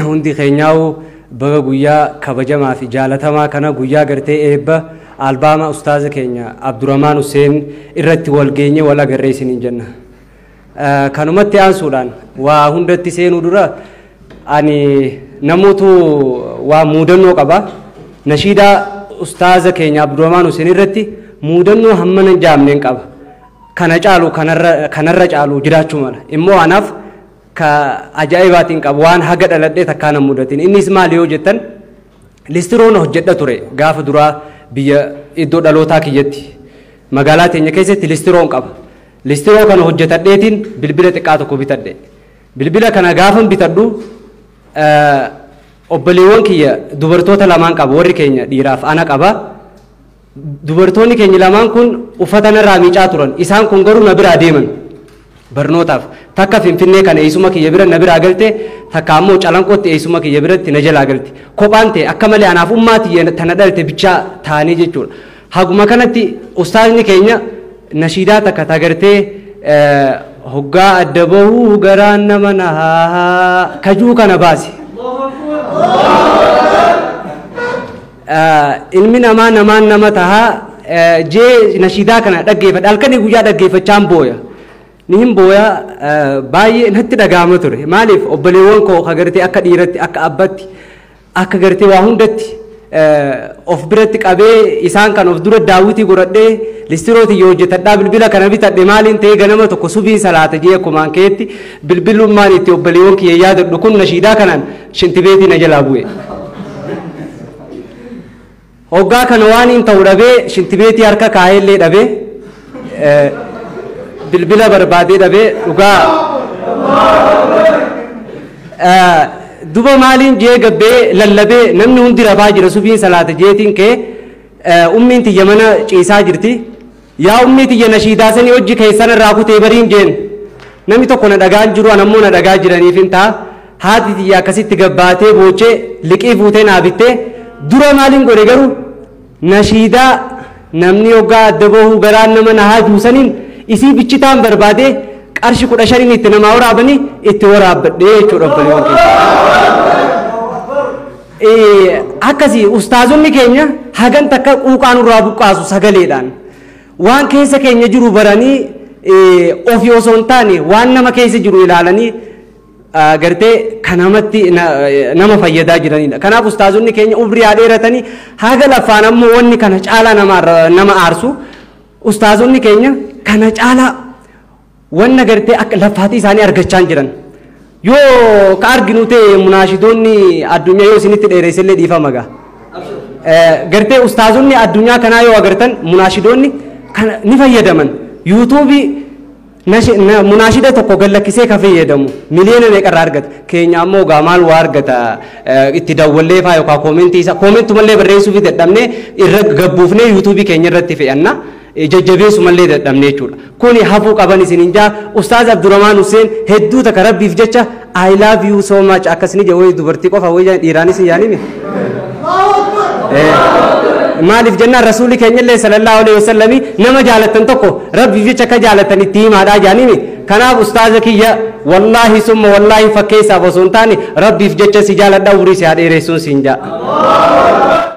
hundi keenyaa'u baga guyyaa kabajamaa fi jaalatamaa kana guyyaa gartee eebba albaama ustaaza keenya Abdurrahman Hussein irratti wal geenye wal agarree isiniin jenna. Kanumatti aansuudhaan waa hundatti seenuu dura ani namoota waa muudannoo qaba. Nashiida ustaaza keenya Abdurrahman Hussein irratti muudannoo hamma nan jaamneen qaba. Kana caalu kanarra caalu jiraachuu mala. Immoo anaaf ka ajaa'ibaatiin qabu waan haga dhaladhee takkaan mudatiin. Innis maali yoo jettan listiroon hojjedha ture gaafa duraa biyya iddoo dhalootaa kiyyatti magaalaa teenya keessatti listiroon qaba. Listiroo kana hojjetadheetiin bilbila xiqqaa tokko bitadhe. Bilbila kana gaafan bitadhu obboleewwan kiyya dubartoota lamaan qaba warri keenya dhiiraaf ana qaba. Dubartoonni keenya lamaan kun uffata narraa miicaa turan. Isaan kun garuu na biraa deeman barnootaaf. Takka Finfinnee kana eessuma kiyya bira na biraa galte, takka ammoo Calanqootti eessuma kiyya biratti na jalaa galte. Kophaan ta'e akka malee anaaf ummaatii tana dhalte bichaa taanii jechuudha. Haguma kanatti ustaazni keenya nashiidaa takka tagartee hoggaa adda bahuu garaan nama nahaa kajuu kana baase. Ilmi namaa nama tahaa jee nashiidaa kana dhaggeeffadha. Halkanii guyyaa dhaggeeffachaan booya. Ni hin booya baay'ee natti dhagahama ture. Maaliif obboleewwan koo agartee akka dhiiratti akka abbatti akka gartee waa hundatti of biratti qabee isaan kan of dura daawwitii godhadhee listirooti yoo hojjetadhaa bilbila kana bitadhe maaliin ta'ee ganama tokko subii salaata jee akkumaan keetti bilbilummaan itti obboleewwan kiyya yaadadhu kun nashiidaa kanaan shintibeetii na jalaa bu'e. Hoggaa kana waan hin ta'u dhabee shintibeetii harka kaa'ellee dhabee bilbila barbaadee dhabee dhugaa duba maaliin jee gabbee lallabee namni hundi rafaa jira subiin salaata jeetiin kee ummiin tiyya mana ciisaa jirti yaa ummii tiyya nashiidaa sanii hojii keessan irraa kutee bariin jeen namni tokko na dhagaa jiru anammoo na dhagaa jiraniif hin ta'a haati tiyya akkasitti gabbaatee boochee liqii fuutee naa bittee dura maaliin godhe garuu nashiidaa namni hoggaa adda bahuu garaan nama nahaa juusaniin isii bichitaan barbaadee qarshi 15 itti namaa waraabanii itti waraabbadhee jechuudha obboleewwan keenya. Akkasii ustaazonni keenya hagan takka quuqaan irraa buqqaasu sagaleedhaan waan keessa keenya jiru baranii ofii osoo hin taane waan nama keessa jiru ilaalanii gartee kanamatti nama fayyadaa jiranidha. Kanaaf ustaazonni keenya umrii haa dheeratanii haga lafaan ammoo wanni kana caalaa nama aarsu ustaazonni keenya kana caalaa wanna gartee akka lafaatii isaanii argachaa jiran yoo ka arginu ta'e munaashidoonni addunyaa yoo isinitti dheeressellee dhiifama gaa gartee ustaazonni addunyaa kanaa yoo agartan munaashidoonni ni fayyadaman yuutuubii munaashida tokko gallakkisee ka fayyadamu miliyoona meeqarraa argata keenya ammoo gaa maal waa argata itti dawwallee faa yookaan koomentii isaa koomentumallee barreessuufi dadhabnee irra gabbuufnee yuutuubii keenya irratti fe'anna. Jajjabeessu mallee dadhabne jechuudha. Kuni hafuu qaban isiniin jaa Ustaaz Abdurrahman Hussein hedduu takka rabbiif jecha I love you so much akkasini jawwee dubartii qofa wayyaa dhiiraanis hin yaanime. Maaliif jennaan rasuulli keenya illee sallallahu alaihi wasallam nama jaalatan tokko rabbiif jecha akka jaalatan itti himaadhaa jaanime. Kanaaf Ustaaza kiyya wallahi summa wallahi fakkeessaaf osoo hin taane rabbiif jecha si jaaladha umurii si haa dheeressuun siin jaa.